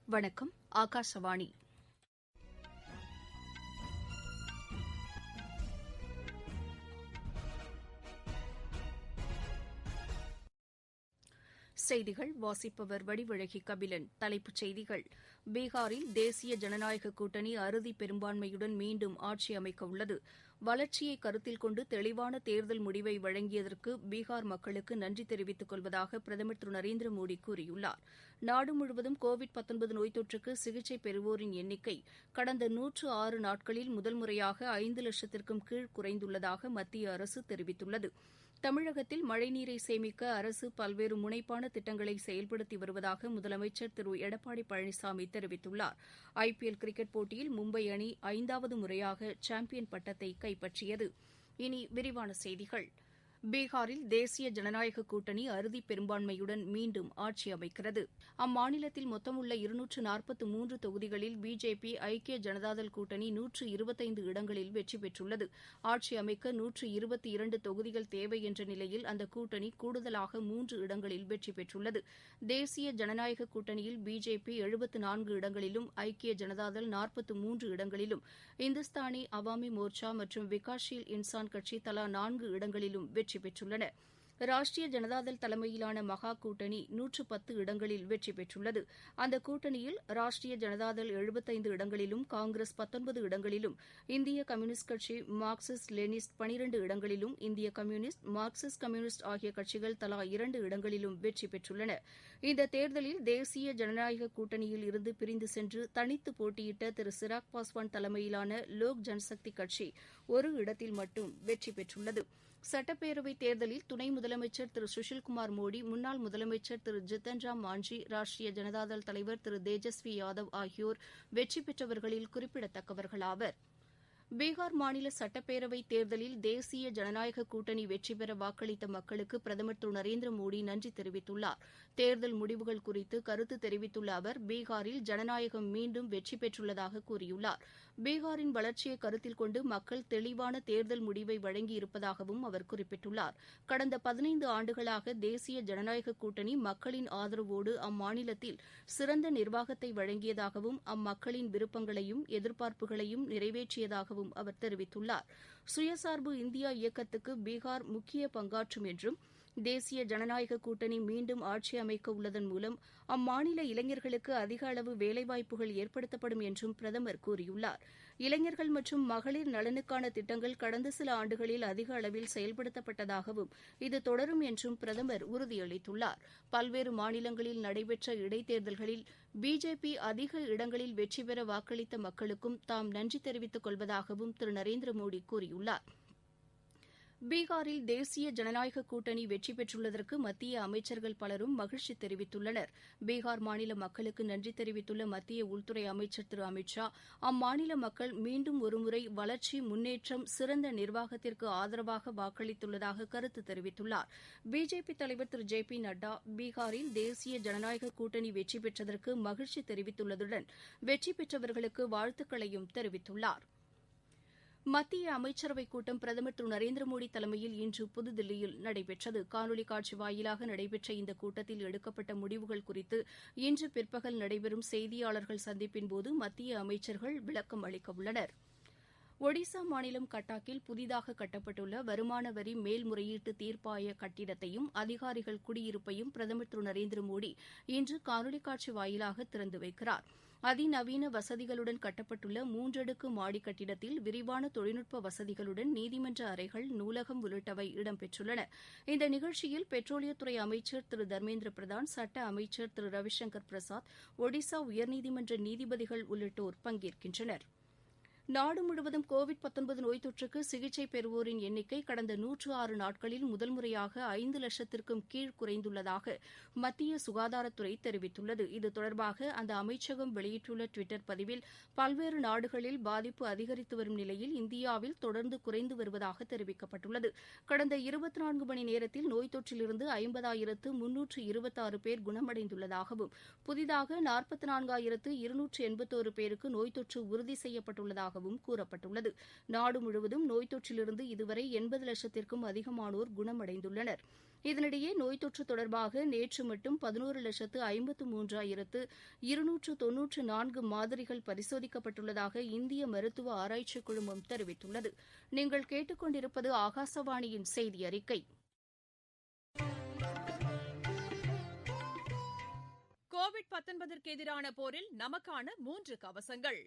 வணக்கம். ஆகாஷவாணி. செய்திகள் வாசிப்பவர் வடிவழகி கபிலன். தலைப்புச் செய்திகள்: பீகாரில் தேசிய ஜனநாயக கூட்டணி அறுதி பெரும்பான்மையுடன் மீண்டும் ஆட்சி அமைக்க உள்ளது. வளர்ச்சியை கருத்தில் கொண்டு தெளிவான தேர்தல் முடிவை வழங்கியதற்கு பீகார் மக்களுக்கு நன்றி தெரிவித்துக் கொள்வதாக பிரதமர் திரு நரேந்திர மோடி கூறியுள்ளார். நாடு முழுவதும் கோவிட் நோய் தொற்றுக்கு சிகிச்சை பெறுவோரின் எண்ணிக்கை கடந்த 106 நாட்களில் முதல் முறையாக 5 லட்சத்திற்கும் கீழ் குறைந்துள்ளதாக மத்திய அரசு தெரிவித்துள்ளது. தமிழகத்தில் மழைநீரை சேமிக்க அரசு பல்வேறு முனைப்பான திட்டங்களை செயல்படுத்தி வருவதாக முதலமைச்சர் திரு எடப்பாடி பழனிசாமி தெரிவித்துள்ளார். IPL கிரிக்கெட் போட்டியில் மும்பை அணி 5வது முறையாக சாம்பியன் பட்டத்தை கைப்பற்றியது. இனி விரிவான செய்திகள். பீகாரில் தேசிய ஜனநாயக கூட்டணி அறுதி பெரும்பான்மையுடன் மீண்டும் ஆட்சி அமைக்கிறது. அம்மாநிலத்தில் மொத்தமுள்ள 243 தொகுதிகளில் பிஜேபி ஐக்கிய ஜனதாதள் கூட்டணி 125 இடங்களில் வெற்றி பெற்றுள்ளது. ஆட்சி அமைக்க 122 தொகுதிகள் தேவை என்ற நிலையில் அந்த கூட்டணி கூடுதலாக 3 இடங்களில் வெற்றி பெற்றுள்ளது. தேசிய ஜனநாயக கூட்டணியில் பிஜேபி 74 இடங்களிலும், ஐக்கிய ஜனதாதள் 43 இடங்களிலும், இந்துஸ்தானி அவாமி மோர்ச்சா மற்றும் விகாஸ்ஷீல் இன்சான் கட்சி தலா 4 இடங்களிலும் வெற்றி பெற்றுள்ளன. ராஷ்டிரிய ஜனதாதள் தலைமையிலான மகா கூட்டணி 110 இடங்களில் வெற்றி பெற்றுள்ளது. அந்த கூட்டணியில் ராஷ்டிரிய ஜனதாதள் 75 இடங்களிலும், காங்கிரஸ் 19 இடங்களிலும், இந்திய கம்யூனிஸ்ட் கட்சி, மார்க்சிஸ்ட் லெனிஸ்ட் 12 இடங்களிலும், இந்திய கம்யூனிஸ்ட், மார்க்சிஸ்ட் கம்யூனிஸ்ட் ஆகிய கட்சிகள் தலா 2 இடங்களிலும் வெற்றி பெற்றுள்ளன. இந்த தேர்தலில் தேசிய ஜனநாயக கூட்டணியில் இருந்து பிரிந்து சென்று தனித்து போட்டியிட்ட திரு சிராக் பாஸ்வான் தலைமையிலான லோக் ஜன்சக்தி கட்சி ஒரு இடத்தில் மட்டும் வெற்றி பெற்றுள்ளது. சட்டப்பேரவைத் தேர்தலில் துணை முதலமைச்சர் திரு சுஷில்குமார் மோடி, முன்னாள் முதலமைச்சர் திரு ஜித்தன் ராம் மாஞ்சி, ராஷ்டிரிய ஜனதாதள் தலைவர் திரு தேஜஸ்வி யாதவ் ஆகியோர் வெற்றி பெற்றவர்களில் குறிப்பிடத்தக்கவர்களாவர். பீகார் மாநில சட்டப்பேரவைத் தேர்தலில் தேசிய ஜனநாயக கூட்டணி வெற்றி பெற வாக்களித்த மக்களுக்கு பிரதமர் திரு நரேந்திர மோடி நன்றி தெரிவித்துள்ளார். தேர்தல் முடிவுகள் குறித்து கருத்து தெரிவித்துள்ள அவர், பீகாரில் ஜனநாயகம் மீண்டும் வெற்றி பெற்றுள்ளதாக கூறியுள்ளார். பீகாரின் வளர்ச்சியை கருத்தில் கொண்டு மக்கள் தெளிவான தேர்தல் முடிவை வழங்கியிருப்பதாகவும் அவர் குறிப்பிட்டுள்ளார். கடந்த 15 ஆண்டுகளாக தேசிய ஜனநாயக கூட்டணி மக்களின் ஆதரவோடு அம்மாநிலத்தில் சிறந்த நிர்வாகத்தை வழங்கியதாகவும், அம்மக்களின் விருப்பங்களையும் எதிர்பார்ப்புகளையும் நிறைவேற்றியதாகவும் அவர் தெரிவித்துள்ளார். சுயசார்பு இந்தியா இயக்கத்துக்கு பீகார் முக்கிய பங்காற்றும் என்றும், தேசிய ஜனநாயக கூட்டணி மீண்டும் ஆட்சி அமைக்க உள்ளதன் மூலம் அம்மாநில இளைஞர்களுக்கு அதிக அளவு வேலைவாய்ப்புகள் ஏற்படுத்தப்படும் என்றும் பிரதமர் கூறியுள்ளார். இளைஞர்கள் மற்றும் மகளிர் நலனுக்கான திட்டங்கள் கடந்த சில ஆண்டுகளில் அதிக அளவில் செயல்படுத்தப்பட்டதாகவும், இது தொடரும் என்றும் பிரதமர் உறுதியளித்துள்ளார். பல்வேறு மாநிலங்களில் நடைபெற்ற இடைத்தேர்தல்களில் பிஜேபி அதிக இடங்களில் வெற்றி பெற வாக்களித்த மக்களுக்கும் தாம் நன்றி தெரிவித்துக் கொள்வதாகவும் திரு நரேந்திர மோடி கூறியுள்ளார். பீகாரில் தேசிய ஜனநாயக கூட்டணி வெற்றி பெற்றுள்ளதற்கு மத்திய அமைச்சர்கள் பலரும் மகிழ்ச்சி தெரிவித்துள்ளனர். பீகார் மாநில மக்களுக்கு நன்றி தெரிவித்துள்ள மத்திய உள்துறை அமைச்சர் திரு அமித் ஷா, அம்மாநில மக்கள் மீண்டும் ஒருமுறை வளர்ச்சி, முன்னேற்றம், சிறந்த நிர்வாகத்திற்கு ஆதரவாக வாக்களித்துள்ளதாக கருத்து தெரிவித்துள்ளார். பிஜேபி தலைவர் திரு ஜே.பி. நட்டா பீகாரில் தேசிய ஜனநாயக கூட்டணி வெற்றி பெற்றதற்கு மகிழ்ச்சி தெரிவித்துள்ளதுடன் வெற்றி பெற்றவர்களுக்கு வாழ்த்துக்களையும் தெரிவித்துள்ளார். மத்திய அமைச்சரவைக் கூட்டம் பிரதமர் திரு நரேந்திர மோடி தலைமையில் இன்று புதுதில்லியில் நடைபெற்றது. காணொலி காட்சி வாயிலாக நடைபெற்ற இந்த கூட்டத்தில் எடுக்கப்பட்ட முடிவுகள் குறித்து இன்று பிற்பகல் நடைபெறும் செய்தியாளர்கள் சந்திப்பின்போது மத்திய அமைச்சர்கள் விளக்கம் அளிக்கவுள்ளனர். ஒடிசா மாநிலம் கட்டாக்கில் புதிதாக கட்டப்பட்டுள்ள வருமான வரி மேல்முறையீட்டு தீர்ப்பாய கட்டிடத்தையும் அதிகாரிகள் குடியிருப்பையும் பிரதமர் திரு நரேந்திர மோடி இன்று காணொலி காட்சி வாயிலாக திறந்து வைக்கிறார். அதிநவீன வசதிகளுடன் கட்டப்பட்டுள்ள 3 அடுக்கு மாடி கட்டிடத்தில் விரிவான தொழில்நுட்ப வசதிகளுடன் நீதிமன்ற அறைகள், நூலகம் உள்ளிட்டவை இடம்பெற்றுள்ளன. இந்த நிகழ்ச்சியில் பெட்ரோலியத்துறை அமைச்சர் திரு தர்மேந்திர பிரதான், சட்ட அமைச்சர் திரு ரவிசங்கர் பிரசாத், ஒடிசா உயர்நீதிமன்ற நீதிபதிகள் உள்ளிட்டோர் பங்கேற்கின்றனர். நாடு முழுவதும் கோவிட் நோய் தொற்றுக்கு சிகிச்சை பெறுவோரின் எண்ணிக்கை கடந்த 106 நாட்களில் முதல் முறையாக 5 லட்சத்திற்கும் கீழ் குறைந்துள்ளதாக மத்திய சுகாதாரத்துறை தெரிவித்துள்ளது. இது தொடர்பாக அந்த அமைச்சகம் வெளியிட்டுள்ள டுவிட்டர் பதிவில், பல்வேறு நாடுகளில் பாதிப்பு அதிகரித்து வரும் நிலையில் இந்தியாவில் தொடர்ந்து குறைந்து வருவதாக தெரிவிக்கப்பட்டுள்ளது. கடந்த 24 மணி நேரத்தில் நோய் தொற்றிலிருந்து 50,326 பேர் குணமடைந்துள்ளதாகவும், புதிதாக 44,281 பேருக்கு நோய் தொற்று உறுதி செய்யப்பட்டுள்ளதாக கூறப்பட்டுள்ளது. நாடு முழுவதும் நோய் தொற்றிலிருந்து இதுவரை 80 லட்சத்திற்கும் அதிகமானோர் குணமடைந்துள்ளனர். இதனிடையே நோய் தொற்று தொடர்பாக நேற்று மட்டும் 11,53,294 மாதிரிகள் பரிசோதிக்கப்பட்டுள்ளதாக இந்திய மருத்துவ ஆராய்ச்சிக் குழுமம் தெரிவித்துள்ளது. நீங்கள் கேட்டுக்கொண்டிருப்பது ஆகாசவாணியின் செய்தி அறிக்கை. கோவிட்-19ற்கு எதிரான போரில் நமக்கான 3 கவசங்கள்.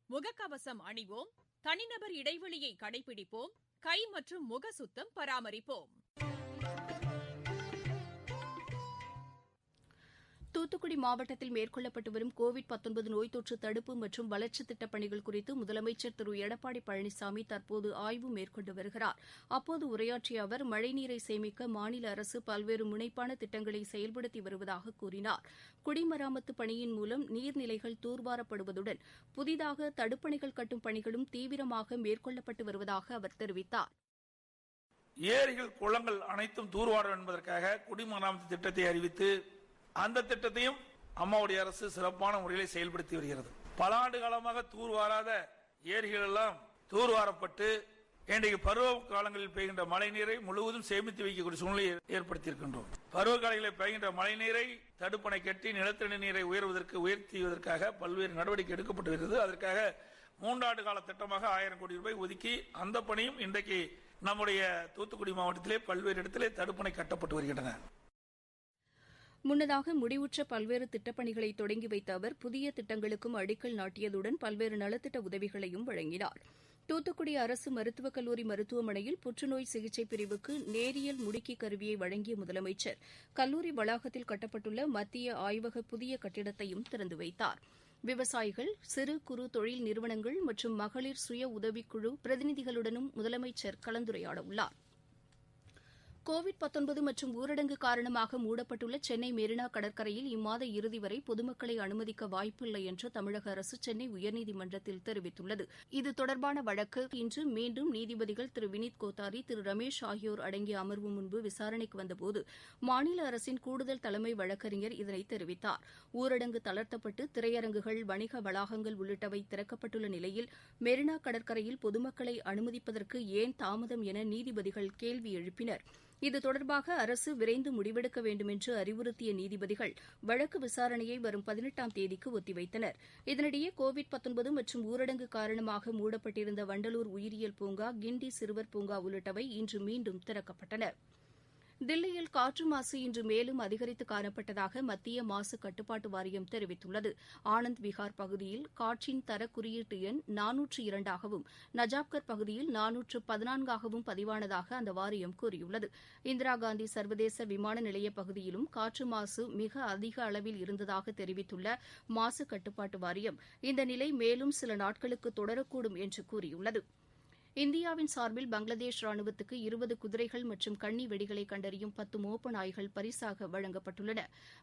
முகக்கவசம் அணிவோம், தனிநபர் இடைவெளியை கடைபிடிப்போம், கை மற்றும் முக சுத்தம் பராமரிப்போம். தூத்துக்குடி மாவட்டத்தில் மேற்கொள்ளப்பட்டு வரும் கோவிட்-19 நோய் தொற்று தடுப்பு மற்றும் வளர்ச்சித் திட்டப் பணிகள் குறித்து முதலமைச்சர் திரு எடப்பாடி பழனிசாமி தற்போது ஆய்வு மேற்கொண்டு வருகிறார். அப்போது உரையாற்றிய அவர் மழைநீரை சேமிக்க மாநில அரசு பல்வேறு முனைப்பான திட்டங்களை செயல்படுத்தி வருவதாக கூறினார். குடிமராமத்து பணியின் மூலம் நீர்நிலைகள் தூர்வாரப்படுவதுடன் புதிதாக தடுப்பணைகள் கட்டும் பணிகளும் தீவிரமாக மேற்கொள்ளப்பட்டு வருவதாக அவர் தெரிவித்தார். ஏரிகள், குளங்கள் அனைத்தும் தூர்வாரம் என்பதற்காக குடிமராமத்து திட்டத்தை அறிவித்து அந்த திட்டத்தையும் அம்மாவுடைய அரசு சிறப்பான முறையில் செயல்படுத்தி வருகிறது. பல ஆண்டு காலமாக தூர்வாராத ஏரிகள் எல்லாம் தூர்வாரப்பட்டு இன்றைக்கு பருவ காலங்களில் பெய்கின்ற மழை நீரை முழுவதும் சேமித்து வைக்கக்கூடிய சூழ்நிலையை ஏற்படுத்தியிருக்கின்றோம். பருவ காலங்களில் பெய்கின்ற மழை நீரை தடுப்பணை கட்டி நிலத்தடி நீரை உயர்த்துவதற்காக பல்வேறு நடவடிக்கை எடுக்கப்பட்டு வருகிறது. அதற்காக 3 ஆண்டு கால திட்டமாக 1000 கோடி ரூபாய் ஒதுக்கி அந்த பணியும் இன்றைக்கு நம்முடைய தூத்துக்குடி மாவட்டத்திலே பல்வேறு இடத்திலே தடுப்பணை கட்டப்பட்டு வருகின்றன. முன்னதாக முடிவுற்ற பல்வேறு திட்டப்பணிகளை தொடங்கி வைத்த அவர் புதிய திட்டங்களுக்கும் அடிக்கல் நாட்டியதுடன் பல்வேறு நலத்திட்ட உதவிகளையும் வழங்கினார். தூத்துக்குடி அரசு மருத்துவக் கல்லூரி மருத்துவமனையில் புற்றுநோய் சிகிச்சை பிரிவுக்கு நேரியல் முடுக்கி கருவியை வழங்கிய முதலமைச்சர் கல்லூரி வளாகத்தில் கட்டப்பட்டுள்ள மத்திய ஆய்வக புதிய கட்டிடத்தையும் திறந்து வைத்தார். விவசாயிகள், சிறு குறு தொழில் நிறுவனங்கள் மற்றும் மகளிர் சுய உதவிக்குழு பிரதிநிதிகளுடனும் முதலமைச்சர் கலந்துரையாட உள்ளார். கோவிட்-19 மற்றும் ஊரடங்கு காரணமாக மூடப்பட்டுள்ள சென்னை மெரினா கடற்கரையில் இம்மாத இறுதி வரை பொதுமக்களை அனுமதிக்க வாய்ப்பில்லை என்று தமிழக அரசு சென்னை உயர்நீதிமன்றத்தில் தெரிவித்துள்ளது. இது தொடர்பான வழக்கு இன்று மீண்டும் நீதிபதிகள் திரு வினித் கோத்தாரி, திரு ரமேஷ் ஆகியோர் அடங்கிய அமர்வு முன்பு விசாரணைக்கு வந்தபோது மாநில அரசின் கூடுதல் தலைமை வழக்கறிஞர் இதனை தெரிவித்தார். ஊரடங்கு தளர்த்தப்பட்டு திரையரங்குகள், வணிக வளாகங்கள் உள்ளிட்டவை திறக்கப்பட்டுள்ள நிலையில் மெரினா கடற்கரையில் பொதுமக்களை அனுமதிப்பதற்கு ஏன் தாமதம் என நீதிபதிகள் கேள்வி எழுப்பினர். இது தொடர்பாக அரசு விரைந்து முடிவெடுக்க வேண்டுமென்று அறிவுறுத்திய நீதிபதிகள் வழக்கு விசாரணையை வரும் 18ஆம் தேதிக்கு ஒத்திவைத்தனர். இதனிடையே கோவிட்-19 மற்றும் ஊரடங்கு காரணமாக மூடப்பட்டிருந்த வண்டலூர் உயிரியல் பூங்கா, கிண்டி சிறுவர் பூங்கா உள்ளிட்டவை இன்று மீண்டும் திறக்கப்பட்டன. தில்லியில் காற்று மாசு இன்று மேலும் அதிகரித்து காணப்பட்டதாக மத்திய மாசு கட்டுப்பாட்டு வாரியம் தெரிவித்துள்ளது. ஆனந்த் விஹார் பகுதியில் காற்றின் தர குறியீட்டு எண் 402ஆகவும், நஜாப்கர் பகுதியில் 414ஆகவும் பதிவானதாக அந்த வாரியம் கூறியுள்ளது. இந்திரா காந்தி சர்வதேச விமான நிலைய பகுதியிலும் காற்று மாசு மிக அதிக அளவில் இருந்ததாக தெரிவித்துள்ள மாசு கட்டுப்பாட்டு வாரியம் இந்த நிலை மேலும் சில நாட்களுக்கு தொடரக்கூடும் என்று கூறியுள்ளது. இந்தியாவின் சார்பில் பங்களாதேஷ் ராணுவத்துக்கு 20 குதிரைகள் மற்றும் கண்ணி வெடிகளை கண்டறியும் 10 மோப்ப நாய்கள் பரிசாக வழங்கப்பட்டுள்ளன.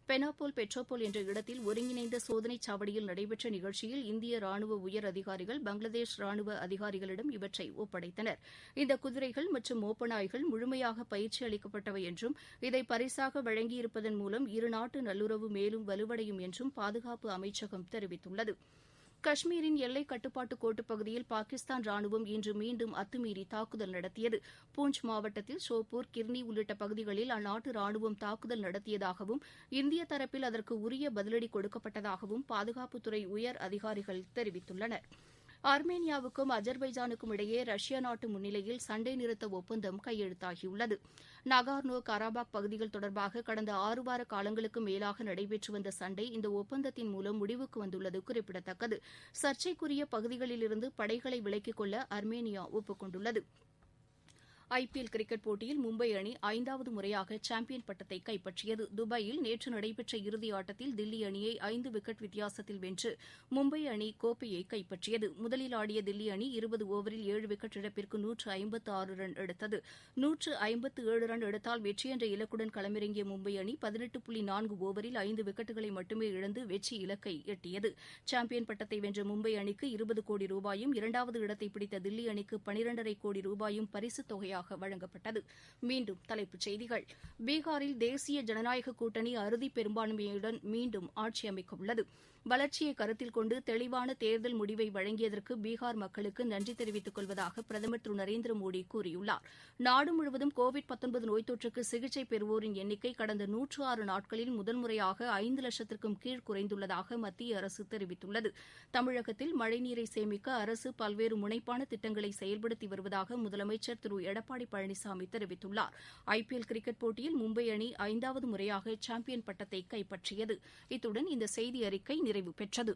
பெனாபோல் பெட்ரோபோல் என்ற இடத்தில் ஒருங்கிணைந்த சோதனைச் சாவடியில் நடைபெற்ற நிகழ்ச்சியில் இந்திய ராணுவ உயர் அதிகாரிகள் பங்களாதேஷ் ராணுவ அதிகாரிகளிடம் இவற்றை ஒப்படைத்தனர். இந்த குதிரைகள் மற்றும் மோப்ப நாய்கள் முழுமையாக பயிற்சி அளிக்கப்பட்டவை என்றும் இதை பரிசாக வழங்கியிருப்பதன் மூலம் இருநாட்டு நல்லுறவு மேலும் வலுவடையும் என்றும் பாதுகாப்பு அமைச்சகம் தெரிவித்துள்ளது. காஷ்மீரின் எல்லைக் கட்டுப்பாட்டு கோட்டுப் பகுதியில் பாகிஸ்தான் ராணுவம் இன்று மீண்டும் அத்துமீறி தாக்குதல் நடத்தியது. பூஞ்ச் மாவட்டத்தில் ஷோப்பூர், கிர்னி உள்ளிட்ட பகுதிகளில் அந்நாட்டு ராணுவம் தாக்குதல் நடத்தியதாகவும் இந்திய தரப்பில் அதற்கு உரிய பதிலடி கொடுக்கப்பட்டதாகவும் பாதுகாப்புத்துறை உயர் அதிகாரிகள் தெரிவித்துள்ளனர். ஆர்மேனியாவுக்கும் அஜர்பைஜானுக்கும் இடையே ரஷ்யா நாட்டு முன்னிலையில் சண்டை நிறுத்த ஒப்பந்தம் கையெழுத்தாகியுள்ளது. நகார்னோ கராபாக் பகுதிகள் தொடர்பாக கடந்த 6 வார காலங்களுக்கு மேலாக நடைபெற்று வந்த சண்டை இந்த ஒப்பந்தத்தின் மூலம் முடிவுக்கு வந்துள்ளது குறிப்பிடத்தக்கது. சர்ச்சைக்குரிய பகுதிகளிலிருந்து படைகளை விலக்கிக் கொள்ள ஆர்மேனியா ஒப்புக் கொண்டுள்ளது. ஐபிஎல் கிரிக்கெட் போட்டியில் மும்பை அணி 5வது முறையாக சாம்பியன் பட்டத்தை கைப்பற்றியது. துபாயில் நேற்று நடைபெற்ற இறுதி ஆட்டத்தில் தில்லி அணியை 5 விக்கெட் வித்தியாசத்தில் வென்று மும்பை அணி கோப்பையை கைப்பற்றியது. முதலில் ஆடிய தில்லி அணி 20 ஓவரில் 7 விக்கெட் இழப்பிற்கு 156 ரன் எடுத்தது. 157 ரன் எடுத்தால் வெற்றி என்ற இலக்குடன் களமிறங்கிய மும்பை அணி 18.4 ஓவரில் 5 விக்கெட்டுகளை மட்டுமே இழந்து வெற்றி இலக்கை எட்டியது. சாம்பியன் பட்டத்தை வென்ற மும்பை அணிக்கு 20 கோடி ரூபாயும், 2வது இடத்தை பிடித்த தில்லி அணிக்கு 12.5 கோடி ரூபாயும் பரிசுத் தொகையாக பரிசாக வழங்கப்பட்டது. மீண்டும் தலைப்புச் செய்திகள். பீகாரில் தேசிய ஜனநாயக கூட்டணி அறுதி பெரும்பான்மையுடன் மீண்டும் ஆட்சி அமைக்க உள்ளது. வளர்ச்சியை கருத்தில் கொண்டு தெளிவான தேர்தல் முடிவை வழங்கியதற்கு பீகார் மக்களுக்கு நன்றி தெரிவித்துக் கொள்வதாக பிரதமர் திரு நரேந்திர மோடி கூறியுள்ளார். நாடு முழுவதும் கோவிட்-19 நோய் தொற்றுக்கு சிகிச்சை பெறுவோரின் எண்ணிக்கை கடந்த 106 நாட்களில் முதன்முறையாக 5 லட்சத்திற்கும் கீழ் குறைந்துள்ளதாக மத்திய அரசு தெரிவித்துள்ளது. தமிழகத்தில் மழைநீரை சேமிக்க அரசு பல்வேறு முனைப்பான திட்டங்களை செயல்படுத்தி வருவதாக முதலமைச்சர் திரு எடப்பாடி பழனிசாமி தெரிவித்துள்ளார். IPL கிரிக்கெட் போட்டியில் மும்பை அணி 5வது முறையாக சாம்பியன் பட்டத்தை கைப்பற்றியது. இத்துடன் இந்த செய்தி அறிக்கை நிறைவு பெற்றது.